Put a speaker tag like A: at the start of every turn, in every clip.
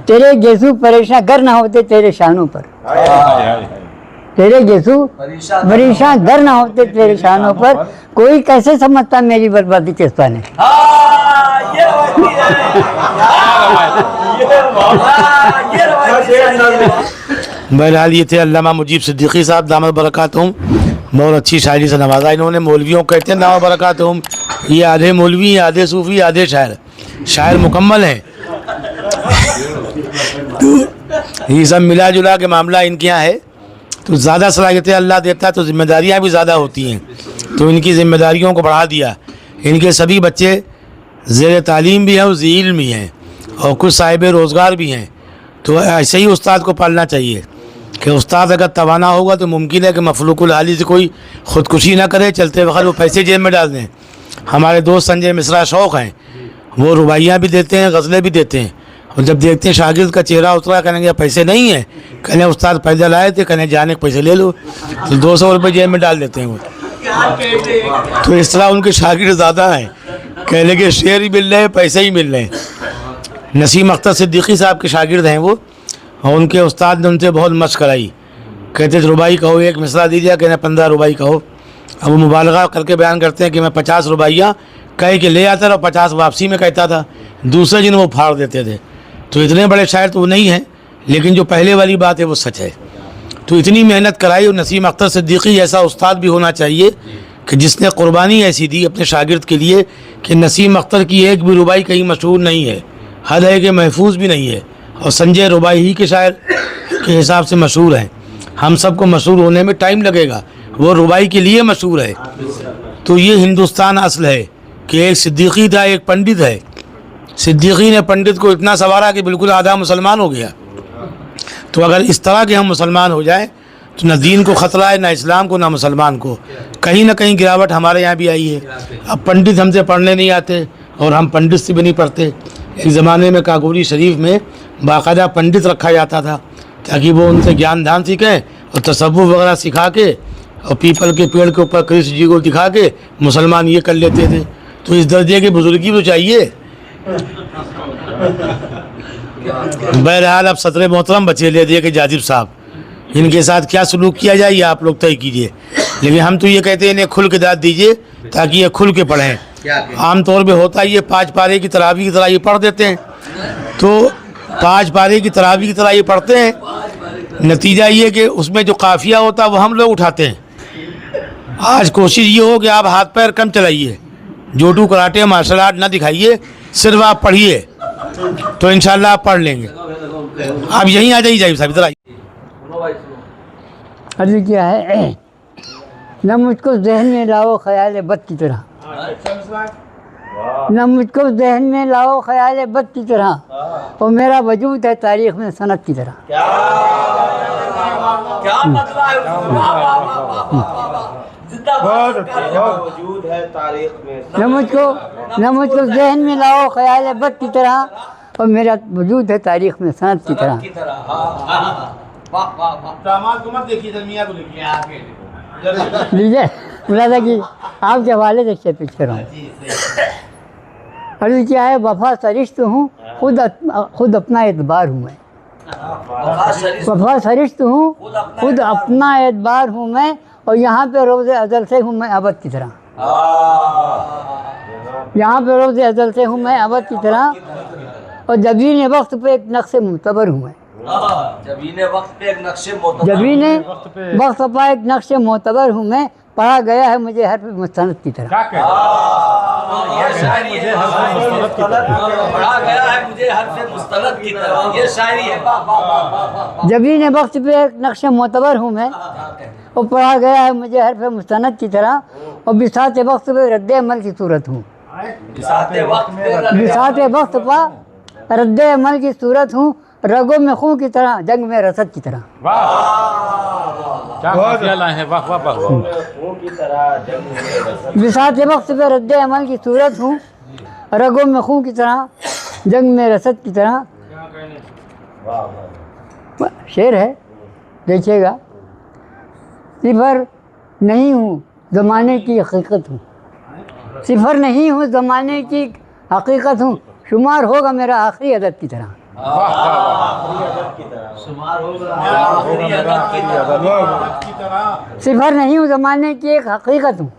A: तेरे गेसू परेशान गर ना होते तेरे शानों पर, तेरे गेसू परेशान गर ना होते तेरे शानों पर, कोई कैसे समझता मेरी बर्बादी किस पाने।
B: बहरहाल ये थे अल्लामा मुजीब सिद्दीकी साहब दामद बरकातुहुम। बहुत अच्छी शायरी से नवाजा इन्होंने। मौलवियों को कहते हैं दामद बरकातुहुम, ये आधे मौलवी, आधे सूफ़ी, आधे शायर, शायर मुकम्मल हैं। तो ये सब मिला जुला के मामला इनके यहाँ है। तो ज़्यादा सलाहियतें अल्लाह देता है तो जिम्मेदारियाँ भी ज़्यादा होती हैं, तो इनकी जिम्मेदारियों को बढ़ा दिया। इनके सभी बच्चे ज़ेर तालीम भी हैं और ज़ी इल्म भी हैं और कुछ साहिब रोज़गार भी हैं। तो ऐसे ही उस्ताद को पालना चाहिए कि उस्ताद अगर तवाना होगा तो मुमकिन है कि मफलूकुल हाली से कोई ख़ुदकुशी ना करे, चलते वक्त वो पैसे जेब में डाल दें। हमारे दोस्त संजय मिश्रा शौक़ हैं, वो रुबाइयाँ भी देते हैं, गज़लें भी देते हैं, और जब देखते हैं शागिर्द का चेहरा उतरा, कहेंगे पैसे नहीं हैं, कहने उस्ताद पैदल लाए थे, कहने जाने के पैसे ले लो, तो 200 रुपये जेब में डाल देते हैं वो। तो इस तरह उनके शागिर्द ज़्यादा हैं, कहने के शेर ही मिल रहे हैं, पैसे ही मिल रहे हैं। नसीम अख्तर सिद्दीकी साहब के शागिर्द हैं वो, और उनके उस्ताद ने उनसे बहुत मशक़ कराई। कहते थे रुबाई कहो, एक मिसरा दीजिए, कहने 15 रुबाई कहो। अब वो मुबालगा करके बयान करते हैं कि मैं 50 रुबाइयाँ कह के ले आता था और 50 वापसी में कहता था, दूसरे दिन वो फाड़ देते थे। तो इतने बड़े शायर तो वो नहीं हैं, लेकिन जो पहले वाली बात है वो सच है। तो इतनी मेहनत कराई, और नसीम अख्तर सिद्दीकी जैसा उस्ताद भी होना चाहिए कि जिसने कुर्बानी ऐसी दी अपने शागिर्द के लिए कि नसीम अख्तर की एक भी रुबाई कहीं मशहूर नहीं है, हद है कि महफूज भी नहीं है, और संजय रुबाई ही के शायर के हिसाब से मशहूर हैं। हम सबको मशहूर होने में टाइम लगेगा, वो रुबाई के लिए मशहूर है। तो ये हिंदुस्तान असल है कि एक सिद्दीकी था, एक पंडित है। सिद्दीकी ने पंडित को इतना संवारा कि बिल्कुल आधा मुसलमान हो गया। तो अगर इस तरह के हम मुसलमान हो जाए तो न दीन को ख़तरा है, न इस्लाम को, न मुसलमान को। कहीं ना कहीं गिरावट हमारे यहाँ भी आई है। अब पंडित हमसे पढ़ने नहीं आते और हम पंडित से भी नहीं पढ़ते। एक ज़माने में काकोरी शरीफ में बाकायदा पंडित रखा जाता था ताकि वो उनसे ज्ञान ध्यान सीखें और तसव्वुफ़ वगैरह सिखा के, और पीपल के पेड़ के ऊपर कृष्ण जी को दिखा के मुसलमान ये कर लेते थे। तो इस दर्जे की बुजुर्गी तो चाहिए। बहरहाल अब सदर मोहतरम बचे ले दिए कि जाजिब साहब, इनके साथ क्या सलूक किया जाए ये आप लोग तय कीजिए। लेकिन हम तो ये कहते हैं इन्हें खुल के दाद दीजिए ताकि ये खुल के पढ़ें। आम तौर पे होता है ये 5 पारे की तरावी की तरह ये पढ़ देते हैं, तो 5 पारे की तरावी की तरह ये पढ़ते हैं। नतीजा ये कि उसमें जो काफिया होता है वो हम लोग उठाते हैं। आज कोशिश ये हो कि आप हाथ पैर कम चलाइए, जोटू कराटे मार्शल आर्ट ना दिखाइए, सिर्फ आप पढ़िए तो इंशाल्लाह आप पढ़ लेंगे। आप यहीं आ जाइए जाइए साहब, इधर आइए।
A: अर्ज़ क्या है, न मुझको जहन में लाओ ख्याल बद की तरह, न मुझको जहन में लाओ ख्याल बद की तरह, और मेरा वजूद है तारीख़ में सनत की तरह।
C: क्या मतलब वजूद है तारीख में,
A: न मुझको जहन में लाओ ख्याल बद की तरह, और मेरा वजूद है तारीख़ में सनत की तरह। लीजिए मुलाज़ा की आपके हवाले से पीछे रहूँ। अर्ज़ क्या है, वफ़ा सरिश्त हूँ खुद अपना एतबार हूँ मैं, वफ़ा सरिश्त हूँ खुद अपना एतबार हूँ मैं, और यहाँ पे रोज़े अज़ल से हूँ मैं अबद की तरह। यहाँ पे रोज़े अज़ल से हूँ मैं अबद की तरह, और जबीन वक्त पे एक नक्श मुतबर हूँ मैं।
C: जबीन वक्त पे एक नक्शे मोतबर,
A: जबीन वक्त पे एक नक्श मोतबर हूँ मैं, पढ़ा गया है मुझे हर मुस्तनद की तरह।
C: पढ़ा गया है मुझे हर मुस्तनद की तरह, ये शायरी है।
A: जबीन वक्त पे एक नक्श मोतबर हूँ मैं, और पढ़ा गया है मुझे हर मुस्तनद की तरह, और बिसात वक्त पे रद्द अमल की सूरत हूँ। बिसात वक्त पर रद्द अमल की सूरत हूँ, रगों में खून की तरह जंग में रसद की तरह। बिसात वक्त पे रद्द अमल की सूरत हूँ, रगों में खून की तरह जंग में रसद की तरह। शेर है, देखिएगा। सिफर नहीं हूँ ज़माने की हकीकत हूँ, सिफर नहीं हूँ ज़माने की हकीकत हूँ, शुमार होगा मेरा आखिरी अदद की तरह।
C: शुमार होगा आखिरी अदद की तरह।
A: सिफर नहीं हूँ ज़माने की एक हकीकत हूँ,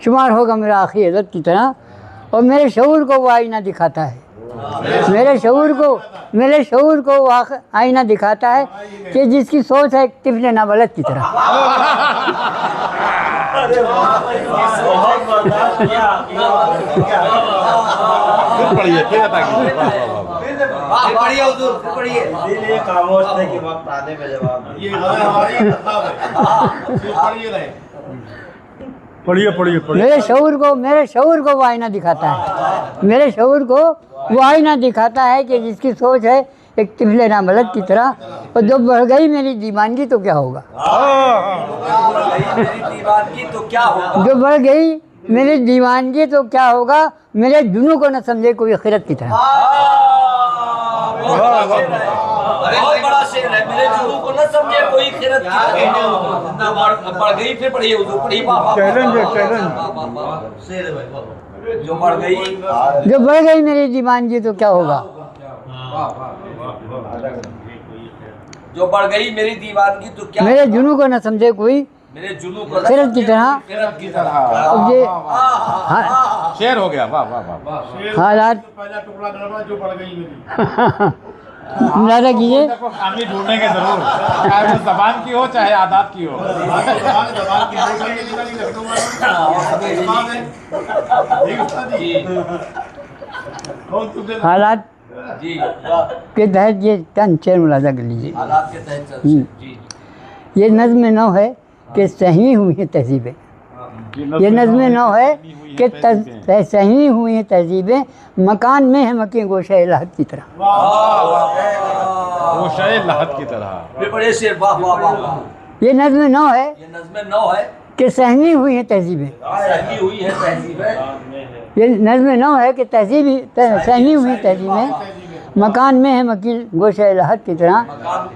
A: शुमार होगा मेरा आखिरी अदद की तरह। और मेरे शऊर को वो आईना दिखाता है, मेरे शऊर को वो आईना दिखाता है कि जिसकी सोच है तिफले नाबालिग की तरह।
D: पढ़िए फिर
C: पढ़िए हुजूर, पढ़िए।
D: इसलिए खामोश थे कि वक्त आने पे जवाब
E: ये हमारी किताब है, पढ़िए रहे। पढ़िए
A: मेरे शऊर को वो आईना दिखाता है, मेरे शऊर को वो आईना दिखाता है कि जिसकी सोच है एक तिफले नाबालिग की तरह। और जब बढ़ गई मेरी दीवानगी तो क्या होगा,
C: मेरी दीवानगी तो क्या होगा,
A: जो बढ़ गई मेरी दीवानगी तो क्या होगा, मेरे जुनू को न समझे कोई खिरत की तरह।
C: बहुत बड़ा शेर है, मेरे जुनू को न समझे कोई खिरत की तरह। बढ़ गई, फिर पढ़िए हुजूर, पढ़िए। जो
A: बढ़ गई मेरी दीवानगी तो क्या होगा,
C: जो बढ़ गई मेरी दीवानगी तो क्या,
A: मेरे जुनू को न समझे कोई
C: मेरे जुनू को
A: खिरत की तरह।
C: खिरत की तरह।
A: अब ये
D: शेर हो गया। वाह वाह वाह।
A: हालात
E: पहला टुकड़ा गड़बड़ जो पड़ गई मेरी।
A: अंदाजा कीजिए,
D: खामी ढूंढेंगे जरूर, चाहे वो जबान की हो चाहे आदात की हो।
A: हालात
C: जी
A: के तहत ये चंद शेर मुलाजा कर लीजिए।
C: हालात के तहत चल जी।
A: ये नज़्म नौ है कि सहमी हुई हैं तहजीबें, ये नज़्म नौ है कि सहमी हुई हैं तहजीबें, मकान में है मकी गोशे लहद की तरह।
D: वो शय लहद की तरह।
C: फिर बड़े शेर, वाह वाह वाह वाह।
A: ये नज़्म नौ है
C: ये नज़्म नौ है
A: कि सहमी हुई हैं तहजीबें,
C: सहमी हुई है तहजीबें।
A: ये नज़्म नौ है कि सहमी हुई हैं तहजीबें, मकान में है मकी गोशे लहद की तरह।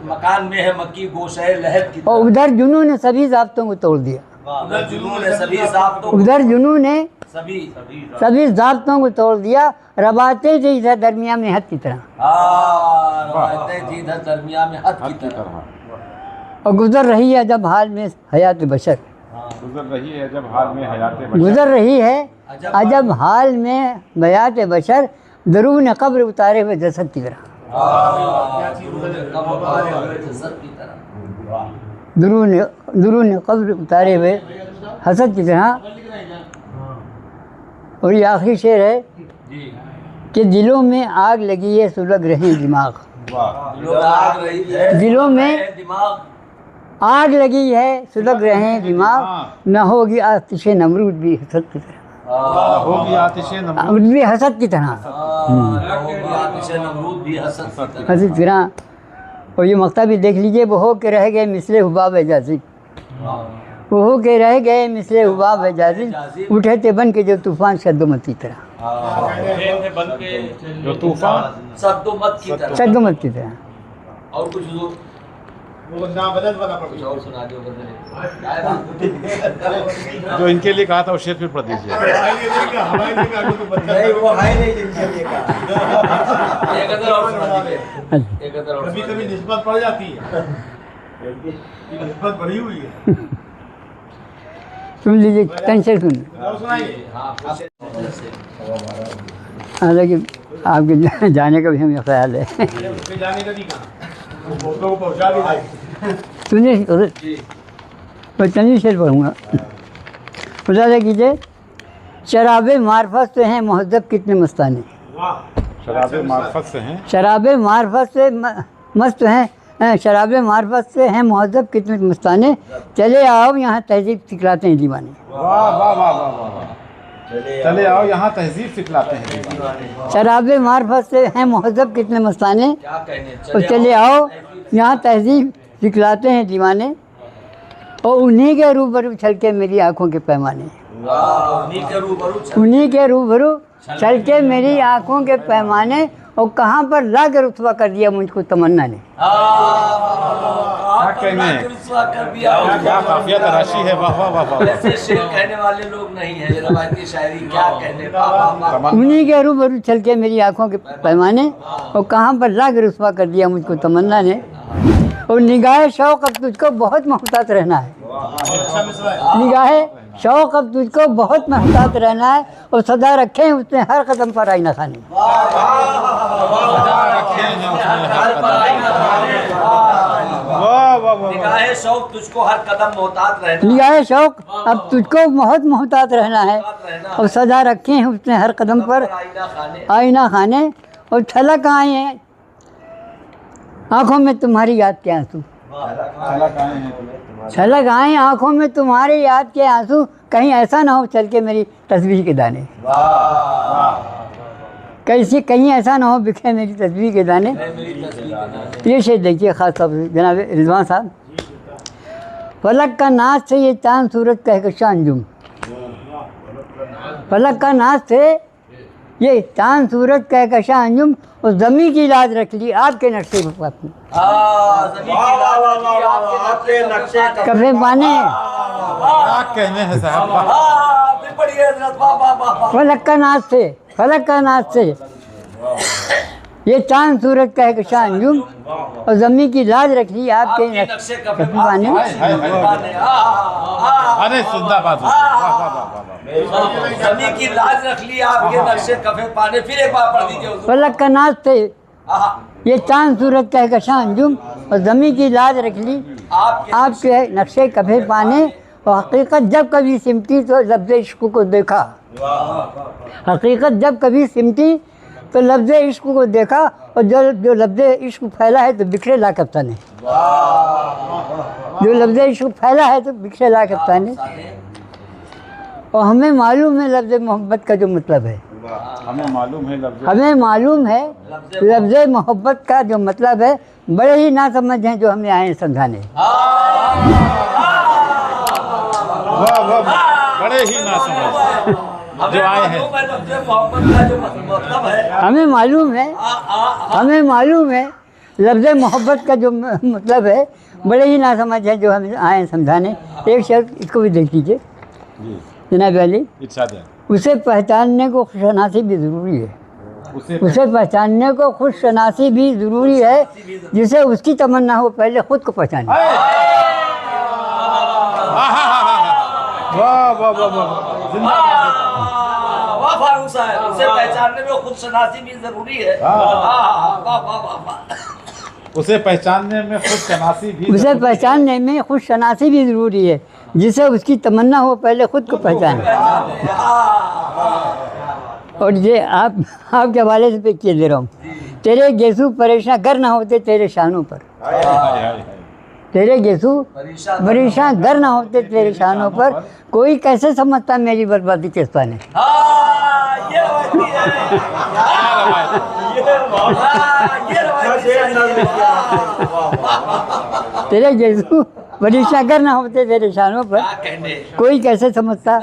C: मकान में है मक्की गोशे लहद की
A: और उधर जुनू ने सभी ज़ाब्तों को तोड़ दिया,
C: उधर जुनून ने सभी ज़ाब्तों को,
A: उधर जुनू ने
C: सभी
A: ज़ाब्तों को तोड़ दिया। रबाते जी इधर दरमिया में हद की तरह,
C: रवायतें जी इधर दरमिया में हद की तरह।
A: और गुजर रही है जब हाल में हयात बशर,
D: गुजर रही है जब हाल में हयात बशर,
A: गुजर रही है अजब हाल में हयात बशर, दरून कब्र उतारे हुए जसद की तरह। दरून कब्र उतारे हुए हसद की तरह। और ये आखिरी शेर है कि दिलों में आग लगी है सुलग रहे दिमाग, दिलों में आग लगी है सुलग रहे दिमाग, न होगी आतिश नमरूद भी हसद की तरह,
D: होगी आतिश
A: नमरूद भी हसद की तरह, हसद की तरह। और ये मक्ता भी देख लीजिए, वो हो के रह गए मिसले हुबाब एजाजी, वो हो के रह गए मिसले हुबाब एजाजी, उठे थे बन के जो तूफान सद्दुमत की तरह,
D: जो तूफान
C: सद्दुमत की तरह,
A: सद्दुमत की तरह।
C: और कुछ हुजूर
E: वो ना बदल वाला पड़
C: कुछ और सुना दो बदले।
D: जो इनके लिए कहा था वो शेर फिर पढ़ दीजिए।
E: नहीं वो है नहीं जिनके लिए कहा।
C: एक अदर और सुना दीजिए, एक अदर और
E: कभी
C: सुना
E: कभी
C: दीजिए।
E: निस्बत पड़ जाती है, निस्बत बढ़ी हुई है।
A: सुन लीजिए, टेंशन सुन।
E: और सुनाइए।
C: हाँ,
A: हालांकि आपके जाने का भी हमें ख्याल है।
E: उसके जाने का नहीं कहा, वो बहुतों को पहुंचा भी जाए।
A: सुनिए, तो चंदी शेर पढ़ूँगा। खुदा कीजिए, शराबे मार्फत से हैं मुहज़्ज़ब कितने मस्ताने,
D: शराबे मार्फत से हैं,
A: शराबे मार्फत से मस्त हैं, शराबे मार्फत से हैं मुहज़्ज़ब कितने मस्ताने, चले आओ यहाँ तहजीब सिखलाते हैं दीवाने।
D: वाह वाह वाह वाह वाह। चले आओ यहाँ तहजीब सिखलाते हैं दीवाने।
A: शराबे मार्फत से हैं मुहज़्ज़ब कितने मस्ताने,
C: क्या कहने,
A: और चले आओ यहाँ तहजीब सिखलाते हैं दीवाने, और उन्हीं के रूबरू छलके मेरी आँखों के पैमाने,
C: उन्हीं के रूबरू
A: उन्हीं के रूबरू चल के मेरी आंखों के पैमाने और कहाँ पर ला कर रुतबा कर दिया मुझको तमन्ना ने।
C: क्या
D: कहने हैं?
C: कर दिया
D: क्या काफिया तराशी है, वाह वाह वाह वाह।
C: ऐसे शेर कहने वाले लोग नहीं है, रवायती शायरी क्या कहने। वाह वाह वाह।
D: तमन्ना
A: उन्हीं के रूबरू चल के मेरी आंखों के पैमाने और कहाँ पर ला कर रुतबा कर दिया मुझको तमन्ना ने। और निगाह शौक अब तुझको बहुत मोहतात रहना है, निगाह शौक अब तुझको बहुत मोहतात रहना है और सदा रखे हैं उसने हर कदम पर आईना खाने।
D: वाह वाह वाह।
C: निगाहे शौक तुझको हर कदम मोहतात रहना।
A: निगाह शौक अब तुझको बहुत मोहतात रहना है और सदा रखे हैं उसने हर कदम पर
C: आईना खाने।
A: आईना खाने। और छलक आए हैं आंखों में तुम्हारी याद के आंसू,
D: चला कहाँ है तुम्हें?
A: छलक आए आंखों में तुम्हारी याद के आंसू, कहीं ऐसा ना हो चल के मेरी तस्वीर के दाने, कैसे कहीं ऐसा ना हो बिखरे मेरी तस्वीर के दाने। ये शेर देखिए ख़ास तौर पर जनाब रिजवान साहब। फलक का नाच से ये चांद सूरज कहकशा अंजुम, फलक का नाच से ये चांद सूरज कहकशा अंजुम और ज़मी की लाज रख ली आपके नक्शे पर अपनी।
C: आपके नक्शे
A: कफे पाने
D: क्या कहने हैं साहब, वाह।
A: फलक का नाच से, फलक का नाच से ये चांद सूरज कहकशा अंजुम और ज़मी की लाज रख ली आपके नक्शे कफे पाने।
D: अरे जिंदाबाद हो, वाह वाह वाह वाह।
C: जमी की लाज रख ली आपके नक्शे कफे पाने। फिर एक बार पढ़ दीजिए हुजूर।
A: फलक का नाच से ये चांद सूरज कहकशा अंजुम और ज़मी की लाज रख ली आपके नक्शे कफे पाने। और हकीकत जब कभी सिमटी तो लफ्ज़ इश्क को देखा, हकीकत जब कभी सिमटी तो लफ्ज़ इश्क को देखा और जो लफ्ज़ इश्क फैला है तो बिखरे ला कप्ताने, जो लफ्ज़ इश्क फैला है तो बिखरे ला कप्ताने। और हमें मालूम है लफ्ज़ मोहब्बत का जो मतलब है,
D: हमें मालूम है लफ्ज़,
A: हमें मालूम है लफ्ज़ मोहब्बत का जो मतलब है, बड़े ही ना समझ हैं जो हमें आए हैं समझाने।
D: वाह वाह, बड़े ही ना समझ जो आए हैं।
C: मोहब्बत का जो मतलब है,
A: हमें मालूम है, हमें मालूम है लफ्ज़ मोहब्बत का जो मतलब है, बड़े ही ना समझ है जो हमें आए हैं समझाने। एक शर्त इसको भी देख लीजिए जनाब अली।
D: इरशाद है।
A: उसे पहचानने को खुशनासी भी ज़रूरी है, उसे पहचानने को खुशनासी भी ज़रूरी है, जिसे उसकी तमन्ना हो पहले ख़ुद को पहचाने।
D: वाह वाह वाह वाह, जिंदाबाद।
C: वाह फारूक साहब, उसे पहचानने में खुद शनासी भी जरूरी है। वाह वाह वाह वाह।
D: उसे पहचानने में खुद शनासी भी,
A: उसे पहचानने में खुद शनासी भी ज़रूरी है, जिसे उसकी तमन्ना हो पहले ख़ुद को पहचाने। और ये आपके हवाले से पे किए दे रहा हूँ। तेरे गेसू परेशान गर ना होते तेरे शानों पर, तेरे गेसू परेशान गर ना होते तेरे शानों पर, कोई कैसे समझता मेरी बर्बादी किस पाने। तेरे गेसू परेशान गर ना होते तेरे शानों पर, कोई कैसे समझता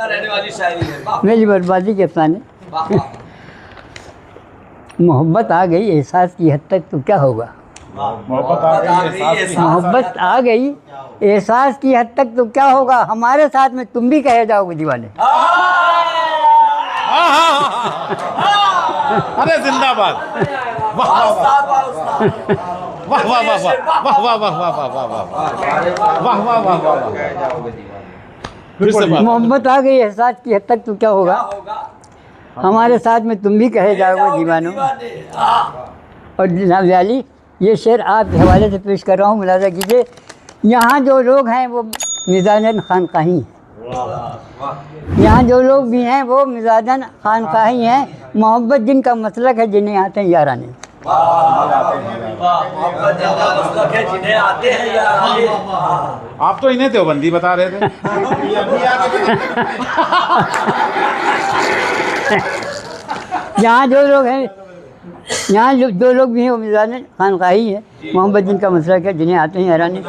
A: मेरी बर्बादी के पाने। मोहब्बत आ गई एहसास की हद तक तो क्या होगा,
D: मोहब्बत आ गई, एहसास की
A: मोहब्बत आ गई एहसास की हद तक तो क्या होगा, हमारे साथ में तुम भी कहे जाओगे दीवाने।
D: अरे जिंदाबाद। वाह वाह वाह वाह वाह वाह वाह वाह वाह वाह वाह वाह वाह वाह वाह। फिर से बात।
A: मोहब्बत आ गई एहसास की हद तक तो क्या होगा, हमारे साथ में तुम भी कहे जाओगे दीवानों। और जनाब अली ये शेर आपके हवाले से पेश कर रहा हूँ, मुलाजा कीजिए। यहाँ जो लोग हैं वो मिजाजन खानकाही, यहाँ जो लोग भी हैं वो मिजाजन खानकाही हैं, मोहब्बत जिनका मसलक है जिन्हें आते हैं याराने।
C: जिन्हें आते हैं याराने।
D: आप तो इन्हें देवबंदी बता रहे थे।
A: यहाँ जो लोग हैं, यहाँ जो लोग भी हैं वो मिजाज खानकाही है, मोहब्बत जिनका मसलक है जिन्हें आते हैं याराने।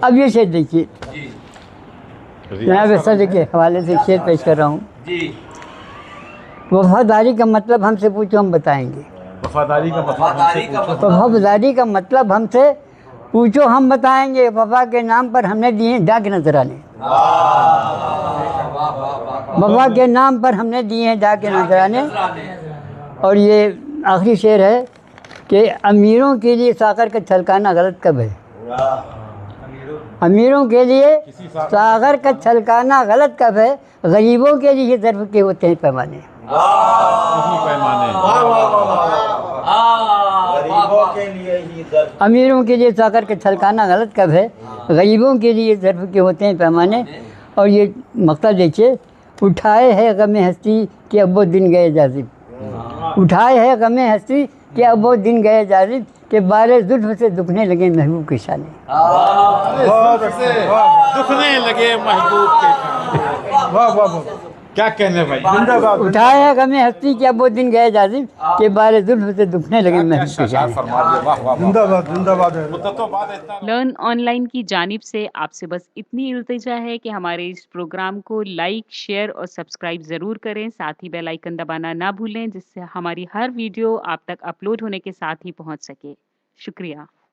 A: अब ये शेर देखिए जनाब सदर के हवाले से शेर पेश कर रहा हूँ। वफादारी का मतलब हमसे पूछो, हम बताएंगे।
D: वफादारी का मतलब
C: वफादारी का मतलब
A: वफादारी का मतलब हमसे पूछो, हम बताएंगे। वफा के नाम पर हमने दिए डाक नजराने, वफा के नाम पर हमने दिए हैं डाक नजराने। और ये आखिरी शेर है कि अमीरों के लिए साकर का छलकाना गलत कब है? अमीरों के लिए सागर का छलकाना गलत कब है? गरीबों के लिए ज़र्फ़ के होते हैं पैमाने।
D: पैमाने।
E: गरीबों के लिए ही दर्द।
A: अमीरों के लिए साकर का छलकाना गलत कब है? गरीबों के लिए ज़र्फ़ के होते हैं पैमाने। और ये मक्ता देखिए, उठाए है गमे हस्ती कि अब वो दिन गए जाजिब, उठाए है गमे हस्ती कि अब वो दिन गए जाजिब, के बारे जुल्फ़ से दुखने लगे महबूब के शाने।
D: दुखने लगे महबूब के शान।
E: वाह वाह वाह,
D: क्या कहने भाई,
E: जिंदाबाद।
A: उठाए है गमे हस्ती कि अब वो दिन गए जाजिब, के बारे जुल्फ़ से दुखने लगे महबूब के शाने।
D: फरमा दिया, वाह वाह वाह।
E: जिंदाबाद जिंदाबाद है।
D: मुद्दतों बाद इतना
F: लर्न ऑनलाइन की जानिब से आपसे बस इतनी इल्तिजा है कि हमारे इस प्रोग्राम को लाइक, शेयर और सब्सक्राइब ज़रूर करें। साथ ही बेल आइकन दबाना ना भूलें, जिससे हमारी हर वीडियो आप तक अपलोड होने के साथ ही पहुंच सके। शुक्रिया।